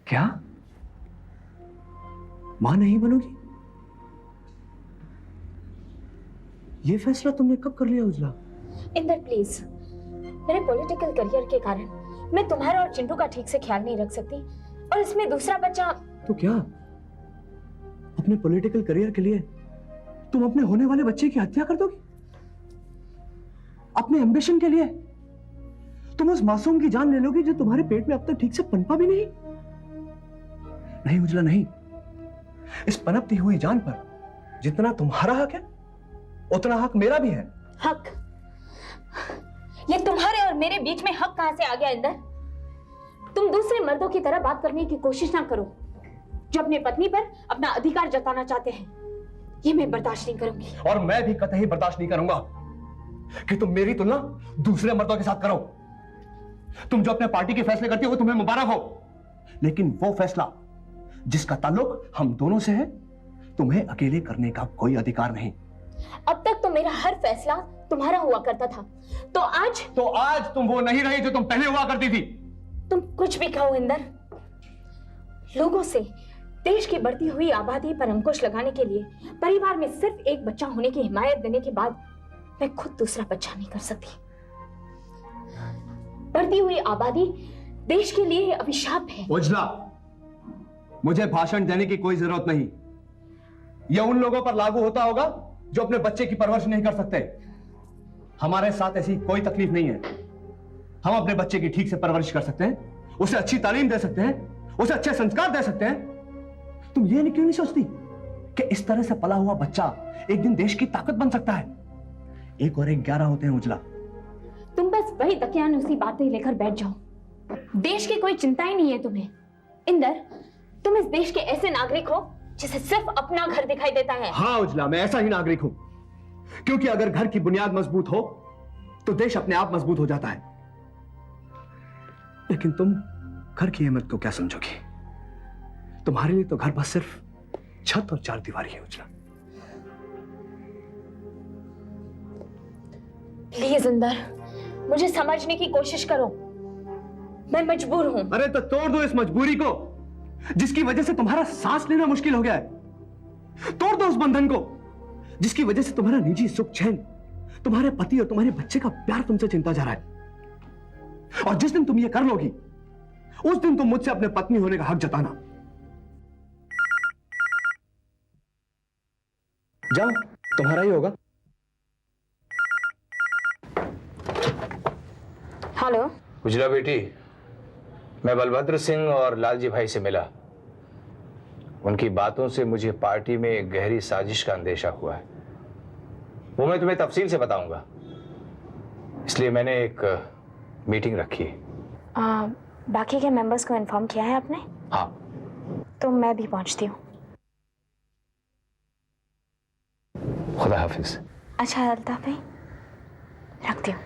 क्या? मां नहीं बनोगी? ये फैसला तुमने कब कर लिया उजला? इंदर प्लीज, मेरे पॉलिटिकल करियर के कारण मैं तुम्हारा और चिंटू का ठीक से ख्याल नहीं रख सकती, और इसमें दूसरा बच्चा। तो क्या अपने पॉलिटिकल करियर के लिए तुम अपने होने वाले बच्चे की हत्या कर दोगी? अपने एम्बिशन के लिए तुम उस मासूम की जान ले लोगी जो तुम्हारे पेट में अब तक ठीक से पनपा भी नहीं? नहीं उजला, नहीं। इस पनपती हुई जान पर जितना तुम्हारा हक है उतना हक मेरा भी है। हक? ये तुम्हारे और मेरे बीच में हक कहां से आ गया इंदर? तुम दूसरे मर्दों की तरह बात करने की कोशिश ना करो जो अपनी पत्नी पर अपना अधिकार जताना चाहते हैं। ये मैं बर्दाश्त नहीं करूंगी। और मैं भी कतई बर्दाश्त नहीं करूंगा कि तुम मेरी तुलना दूसरे मर्दों के साथ करो। तुम जो अपने पार्टी के फैसले करती हो वो तुम्हें मुबारक हो, लेकिन वो फैसला जिसका ताल्लुक हम दोनों से है तुम्हें अकेले करने का कोई अधिकार नहीं। अब तक तो मेरा हर फैसला तुम्हारा हुआ करता था, तो आज तुम वो नहीं रही जो तुम पहले हुआ करती थी। तुम कुछ भी कहो इंदर, लोगों से देश की बढ़ती हुई आबादी पर अंकुश लगाने के लिए परिवार में सिर्फ एक बच्चा होने की हिमायत देने के बाद मैं खुद दूसरा बच्चा नहीं कर सकती। बढ़ती हुई आबादी देश के लिए अभिशाप है। उजला, मुझे भाषण देने की कोई जरूरत नहीं। यह उन लोगों पर लागू होता होगा जो अपने बच्चे की परवरिश नहीं कर सकते। हमारे साथ ऐसी कोई तकलीफ नहीं है। हम अपने बच्चे की ठीक से परवरिश कर सकते हैं, उसे अच्छी तालीम दे सकते हैं, उसे अच्छे संस्कार दे सकते हैं। तुम ये क्यों नहीं सोचती कि इस तरह से पला हुआ बच्चा एक दिन देश की ताकत बन सकता है? 1 और 1 11 होते हैं उजला। तुम बस वही दकियानुसी बातें लेकर बैठ जाओ। देश की कोई चिंता ही नहीं है तुम्हें। इंदर, तुम इस देश के ऐसे नागरिक हो जिसे सिर्फ अपना घर दिखाई देता है। हाँ उजला, मैं ऐसा ही नागरिक हूं, क्योंकि अगर घर की बुनियाद मजबूत हो तो देश अपने आप मजबूत हो जाता है। लेकिन तुम घर की अहमियत को क्या समझोगी? तुम्हारे लिए तो घर बस सिर्फ छत और 4 दीवारी है उजला। प्लीज इंदर, मुझे समझने की कोशिश करो। मैं मजबूर हूं। अरे तो तोड़ दो इस मजबूरी को जिसकी वजह से तुम्हारा सांस लेना मुश्किल हो गया है। तोड़ दो उस बंधन को जिसकी वजह से तुम्हारा निजी सुख चैन, तुम्हारे पति और तुम्हारे बच्चे का प्यार तुमसे चिंता जा रहा है। और जिस दिन तुम ये कर लोगी उस दिन तुम मुझसे अपने पत्नी होने का हक जताना। जाओ, तुम्हारा ही होगा। हेलो उजला बेटी, मैं बलभद्र सिंह और लालजी भाई से मिला। उनकी बातों से मुझे पार्टी में एक गहरी साजिश का अंदेशा हुआ है। वो मैं तुम्हें तफसील से बताऊंगा, इसलिए मैंने एक मीटिंग रखी है। बाकी के मेंबर्स को इन्फॉर्म किया है आपने? हाँ। तो मैं भी पहुंचती हूँ। खुदा हाफिज। अच्छा अल्ताफ भाई, रखती हूँ।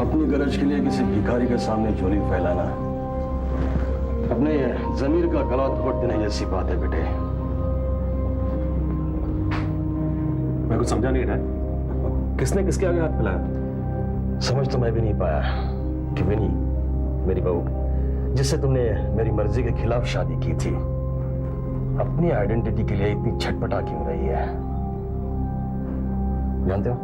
अपनी गरज के लिए किसी भिखारी के सामने झोली फैलाना अपने जमीर का गला तोड़ देने जैसी बात है बेटे। मैं कुछ समझा नहीं रहा, किसने किसके आगे हाथ फैलाया? समझ तो मैं भी नहीं पाया कि विनी, मेरी बहू जिससे तुमने मेरी मर्जी के खिलाफ शादी की थी, अपनी आइडेंटिटी के लिए इतनी छटपटा क्यों रही है? जानते हो,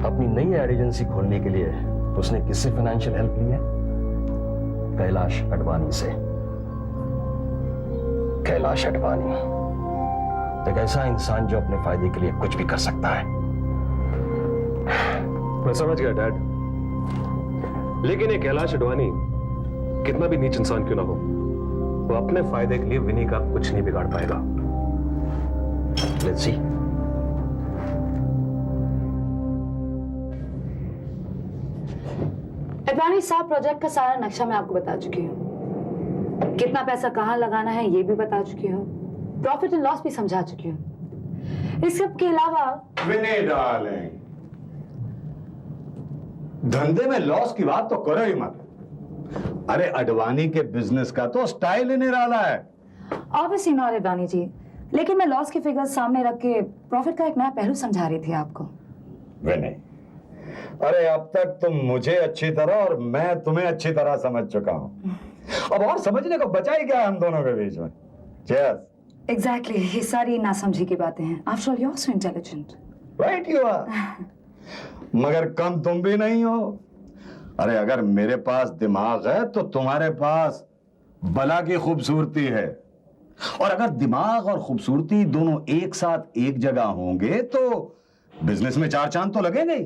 अपनी नई एड एजेंसी खोलने के लिए उसने किससे फाइनेंशियल हेल्प ली है? कैलाश अडवाणी से। कैलाश अडवाणी एक ऐसा इंसान जो अपने फायदे के लिए कुछ भी कर सकता है। मैं समझ गया डैड, लेकिन ये कैलाश अडवाणी कितना भी नीच इंसान क्यों ना हो, वो अपने फायदे के लिए विनी का कुछ नहीं बिगाड़ पाएगा। Let's see. अडवाणी साहब, प्रोजेक्ट का सारा नक्शा मैं आपको बता चुकी हूँ। कितना पैसा कहाँ लगाना है ये भी बता चुकी हूँ। प्रॉफिट एंड लॉस भी समझा चुकी हूँ। इस सब के अलावा विनी डार्लिंग, धंधे में लॉस की बात तो करो ही मत। अरे अडवाणी के बिजनेस का तो स्टाइल ही निराला है। ऑब्वियसली नॉट अडवाणी जी, लेकिन मैं लॉस के फिगर्स सामने रख के प्रॉफिट का एक नया पहलू समझा रही थी आपको। विनय, अरे अब तक तुम मुझे अच्छी तरह और मैं तुम्हें अच्छी तरह समझ चुका हूं। अब और समझने को बचा ही क्या है हम दोनों के बीच में? चीयर्स। एग्जैक्टली, ये सारी नासमझी की बातें हैं। After all you are so intelligent. Right you are, मगर कम तुम भी नहीं हो। अरे अगर मेरे पास दिमाग है तो तुम्हारे पास बला की खूबसूरती है, और अगर दिमाग और खूबसूरती दोनों एक साथ एक जगह होंगे तो बिजनेस में चार चांद तो लगेंगे ही।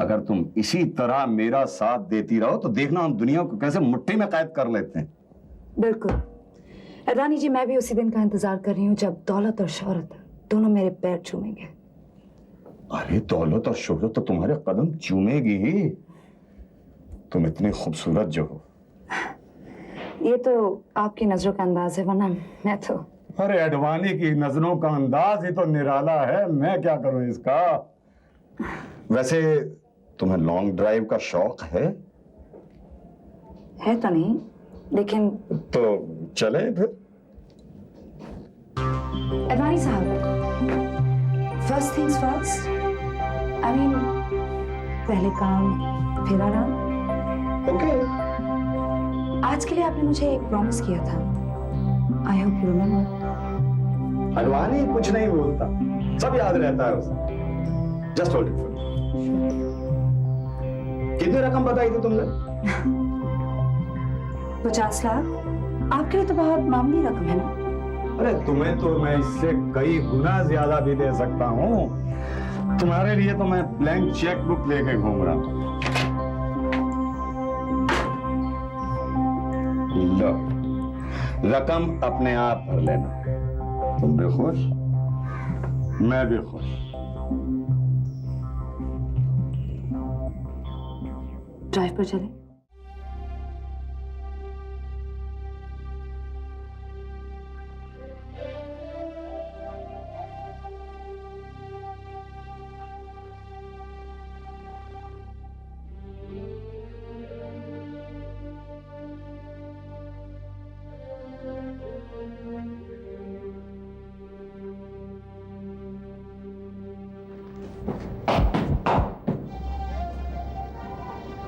अगर तुम इसी तरह मेरा साथ देती रहो तो देखना हम दुनिया को कैसे मुट्ठी में कैद कर लेते हैं। बिल्कुल अदानी जी, मैं भी उसी दिन का इंतजार कर रही हूँ जब दौलत और शोहरत दोनों मेरे पैर चूमेंगे। अरे दौलत और शोहरत तो तुम्हारे कदम चूमेगी ही। तुम इतनी खूबसूरत जो हो। ये तो आपकी नजरों का अंदाज है, वरना मैं तो। अरे अडवाणी की नजरों का अंदाज ही तो निराला है, मैं क्या करूं इसका। वैसे तुम्हें लॉन्ग ड्राइव का शौक है? है तो नहीं, लेकिन तो चले फिर। अडवाणी साहब, first things first, I mean पहले काम फिर आराम। ओके। आज के लिए आपने मुझे एक प्रॉमिस किया था, I hope you remember. Advani कुछ नहीं बोलता, सब याद रहता है उसे। Just hold it. कितनी रकम बताई थी तुमने? 50 लाख आपके लिए तो बहुत मामूली रकम है ना। अरे तुम्हें तो मैं इससे कई गुना ज्यादा भी दे सकता हूँ। तुम्हारे लिए तो मैं ब्लैंक चेक बुक लेके घूम रहा हूँ। लो, रकम अपने आप भर लेना। तुम भी खुश, मैं भी खुश। ड्राइव पर चले।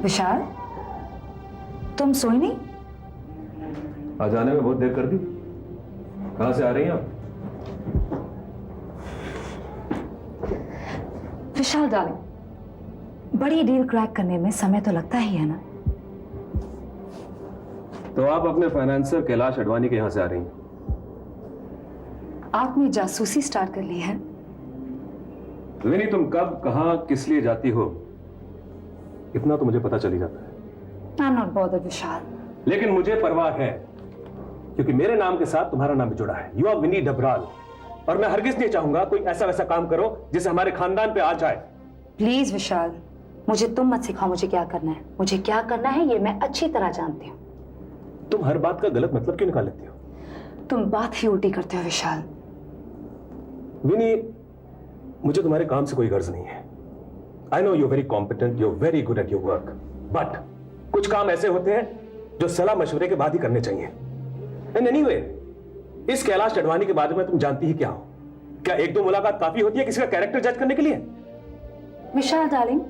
विशाल, तुम सोई नहीं? आज आने में बहुत देर कर दी। कहां से आ रही हैं आप? विशाल डार्लिंग, बड़ी डील क्रैक करने में समय तो लगता ही है ना। तो आप अपने फाइनेंसर कैलाश अडवाणी के यहां से आ रही हैं? आपने जासूसी स्टार्ट कर ली है। विनी, तुम कब कहां किस लिए जाती हो इतना तो मुझे पता चल ही जाता है। I'm not bothered, विशाल। लेकिन मुझे परवाह है, क्योंकि मेरे नाम के साथ तुम्हारा नाम भी जुड़ा है। यू आर विनी डबराल, और मैं हरगिज नहीं चाहूंगा कोई ऐसा वैसा काम करो जिसे हमारे खानदान पे आ जाए। प्लीज विशाल, मुझे तुम मत सिखाओ मुझे क्या करना है। मुझे क्या करना है ये मैं अच्छी तरह जानती हूँ। तुम हर बात का गलत मतलब क्यों निकाल लेती हो? तुम बात ही उल्टी करते हो विशाल। विनी, मुझे तुम्हारे काम से कोई गर्ज नहीं है। I know you're very competent, you're very good at your work, but कुछ काम ऐसे होते हैं जो सलाह मशवरे के बाद ही करने चाहिए। And anyway, इस कैलाश अडवाणी के बारे में तुम जानती ही क्या हो? क्या एक दो मुलाकात काफी होती है किसी का कैरेक्टर जज करने के लिए? विशाल डार्लिंग,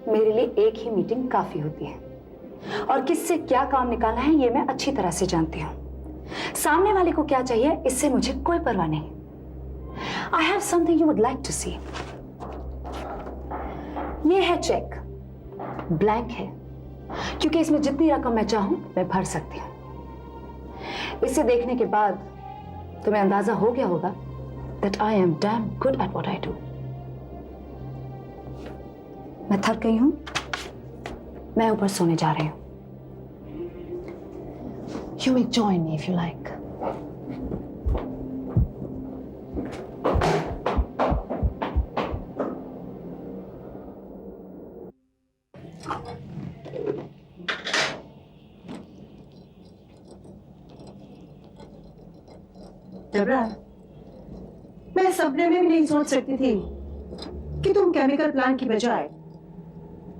मेरे लिए एक ही मीटिंग काफी होती है, और किससे क्या काम निकालना है ये मैं अच्छी तरह से जानती हूँ। सामने वाले को क्या चाहिए इससे मुझे कोई परवाह नहीं। I have something you would like to see. ये है चेक, ब्लैंक है, क्योंकि इसमें जितनी रकम मैं चाहूं मैं भर सकती हूं। इसे देखने के बाद तुम्हें अंदाजा हो गया होगा that I am damn good at what I do. मैं थक गई हूं, मैं ऊपर सोने जा रही हूं। You may join me if you like. मैं सपने में भी नहीं सोच सकती थी कि तुम केमिकल प्लांट की बजाय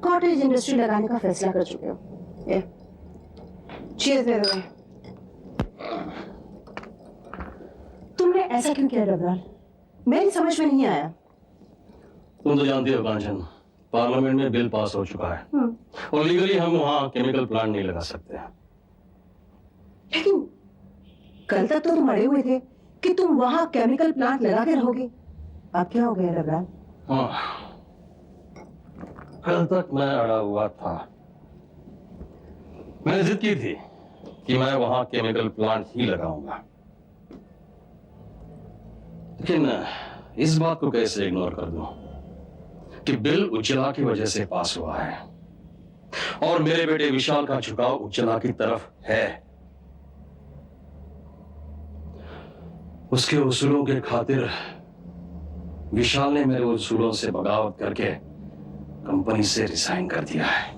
कॉटेज इंडस्ट्री लगाने का फैसला कर चुके हो। चीयर्स दे दो। तुमने ऐसा क्यों किया डबराल? मेरी समझ में नहीं आया। तुम तो जानती हो कांचन, पार्लियामेंट में बिल पास हो चुका है और लीगली हम वहां केमिकल प्लांट नहीं लगा सकते। लेकिन कल तक तो तुम अड़े हुए थे कि तुम वहां केमिकल प्लांट लगा के रहोगे। अब क्या हो गया डबराल? हाँ, कल तक मैं अड़ा हुआ था। मैंने जिद की थी कि मैं वहां केमिकल प्लांट ही लगाऊंगा, लेकिन इस बात को कैसे इग्नोर कर दूं कि बिल उज्ज्वला की वजह से पास हुआ है और मेरे बेटे विशाल का झुकाव उज्ज्वला की तरफ है। उसके उसूलों के खातिर विशाल ने मेरे उसूलों से बगावत करके कंपनी से रिजाइन कर दिया है।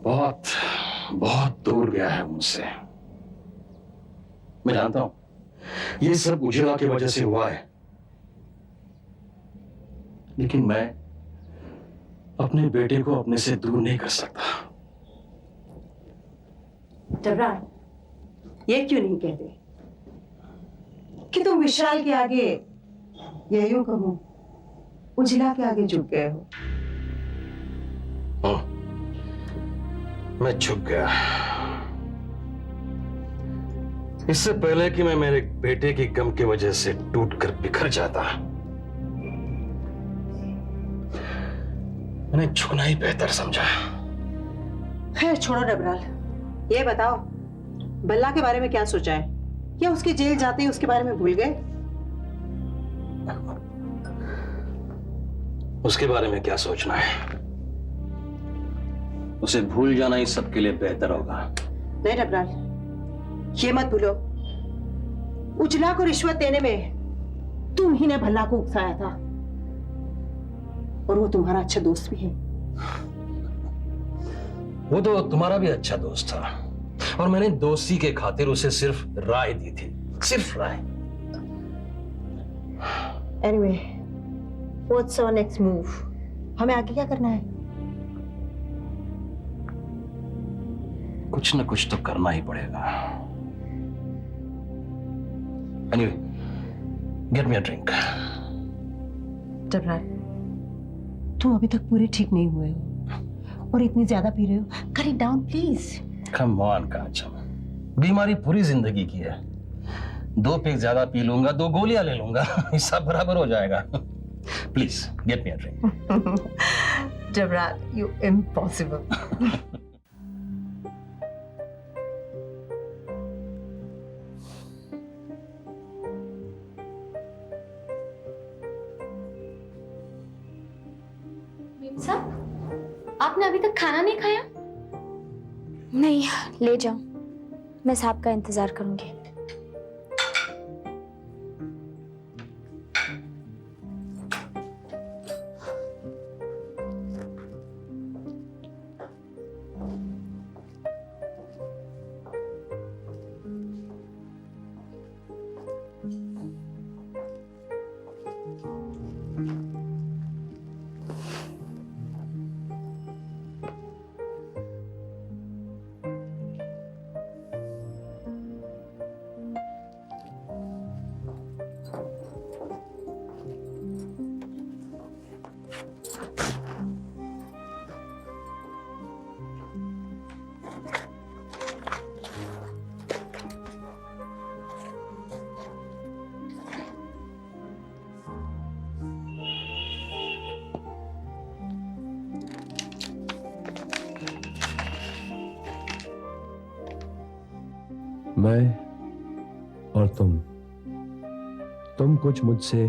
बहुत बहुत दूर गया है मुझसे। मैं जानता हूं ये सब उज्ज्वला की वजह से हुआ है, लेकिन मैं अपने बेटे को अपने से दूर नहीं कर सकता। डबराल, ये क्यों नहीं कहते कि तुम विशाल के आगे, या यूं कहूं उज्ज्वला के आगे झुक गए हो? मैं झुक गया। इससे पहले कि मैं मेरे बेटे की गम की वजह से टूटकर बिखर जाता, मैंने झुकना ही बेहतर समझा। खैर छोड़ो डबराल, ये बताओ बल्ला के बारे में क्या सोचा है? या उसके जेल जाते ही उसके बारे में भूल गए? उसके बारे में क्या सोचना है? उसे भूल जाना ही सबके लिए बेहतर होगा। नहीं डबराल, ये मत भूलो, उज्ज्वला को रिश्वत देने में तुम ही ने भल्ला को उकसाया था, और वो तुम्हारा अच्छा दोस्त भी है। वो तो तुम्हारा भी अच्छा दोस्त था और मैंने दोस्ती के खातिर उसे सिर्फ राय दी थी, सिर्फ राय। Anyway, what's our next move? हमें आगे क्या करना है? कुछ न कुछ तो करना ही पड़ेगा। Anyway, get me a drink. Dabral, तुम अभी तक पूरे ठीक नहीं हुए हो और इतनी ज्यादा पी रहे हो। Cut it down please. Come on Kanchan, बीमारी पूरी जिंदगी की है। 2 पेग ज्यादा पी लूंगा, 2 गोलियां ले लूंगा, हिसाब बराबर हो जाएगा। Please get me a drink. Dabral, you impossible. साहब, आपने अभी तक खाना नहीं खाया? नहीं, ले जाओ, मैं साहब का इंतजार करूंगी। मैं और तुम कुछ मुझसे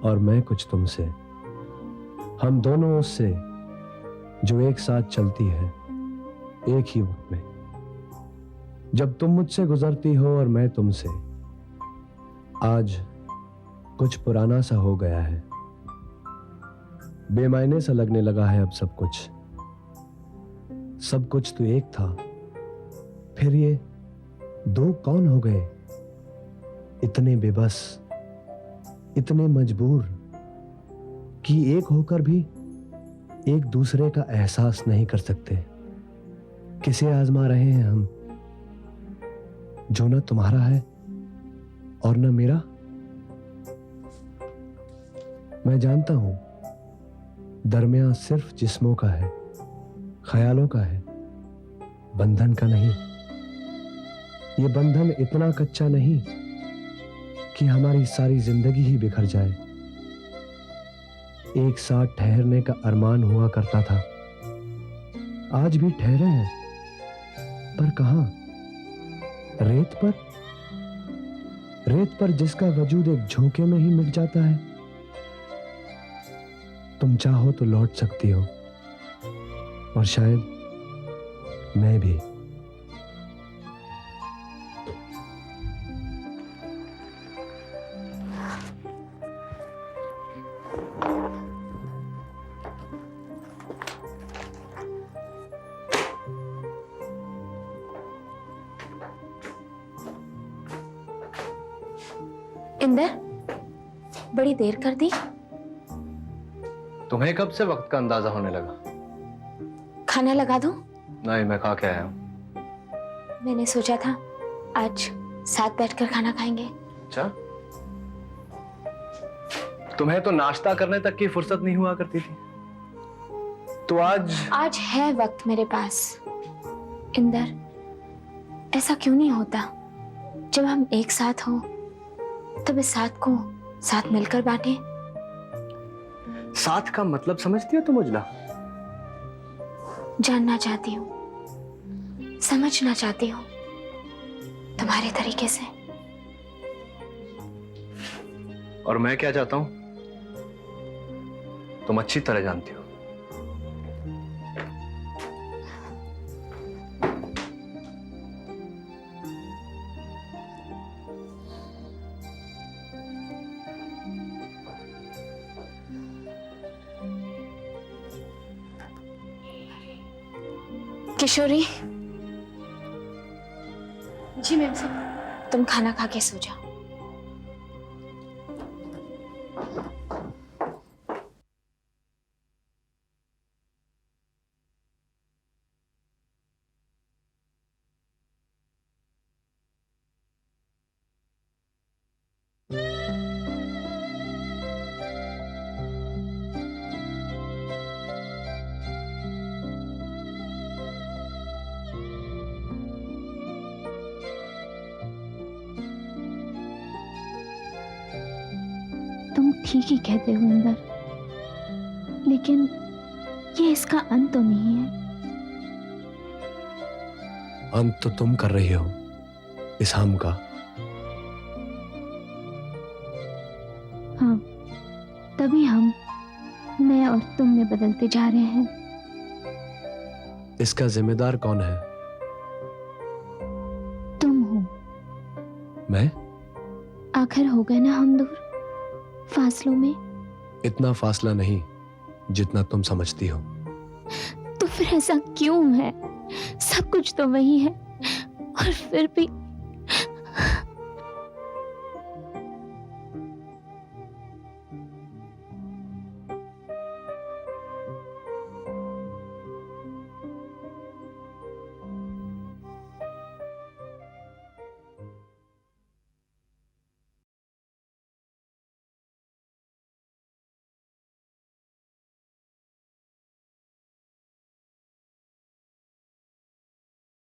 और मैं कुछ तुमसे, हम दोनों उससे जो एक साथ चलती है एक ही वक्त में। जब तुम मुझसे गुजरती हो और मैं तुमसे, आज कुछ पुराना सा हो गया है, बेमायने सा लगने लगा है अब सब कुछ। सब कुछ तो एक था, फिर ये 2 कौन हो गए? इतने बेबस, इतने मजबूर कि एक होकर भी एक दूसरे का एहसास नहीं कर सकते। किसे आजमा रहे हैं हम? जो ना तुम्हारा है और ना मेरा। मैं जानता हूं दरमियान सिर्फ जिस्मों का है, ख्यालों का है, बंधन का नहीं। ये बंधन इतना कच्चा नहीं कि हमारी सारी जिंदगी ही बिखर जाए। एक साथ ठहरने का अरमान हुआ करता था, आज भी ठहरे हैं, पर कहां? रेत पर? रेत पर जिसका वजूद एक झोंके में ही मिट जाता है। तुम चाहो तो लौट सकती हो, और शायद मैं भी। इंदर, बड़ी देर कर दी। तुम्हें कब से वक्त का अंदाजा होने लगा? खाना लगा दूं? नहीं, मैं खा के आया हूं। मैंने सोचा था आज साथ बैठकर खाना खाएंगे। अच्छा, तुम्हें तो नाश्ता करने तक की फुर्सत नहीं हुआ करती थी, तो आज है वक्त मेरे पास। इंदर, ऐसा क्यों नहीं होता? जब हम एक साथ हों तब इस साथ को साथ मिलकर बांटें। साथ का मतलब समझती हो तुम उजला? जानना चाहती हूँ, समझना चाहती हूँ तुम्हारे तरीके से। और मैं क्या चाहता हूं तुम अच्छी तरह जानती हो। किशोरी। जी मैम साहब। तुम खाना खा के सो जाओ। तुम ठीक ही कहते हो इंदर, लेकिन ये इसका अंत तो नहीं है। अंत तो तुम कर रही हो इस हम का। हाँ, तभी हम मैं और तुम में बदलते जा रहे हैं। इसका जिम्मेदार कौन है? तुम हो। मैं? आखिर हो गए ना हम दूर, फासलों में। इतना फासला नहीं जितना तुम समझती हो। तो फिर ऐसा क्यों है? सब कुछ तो वही है और फिर भी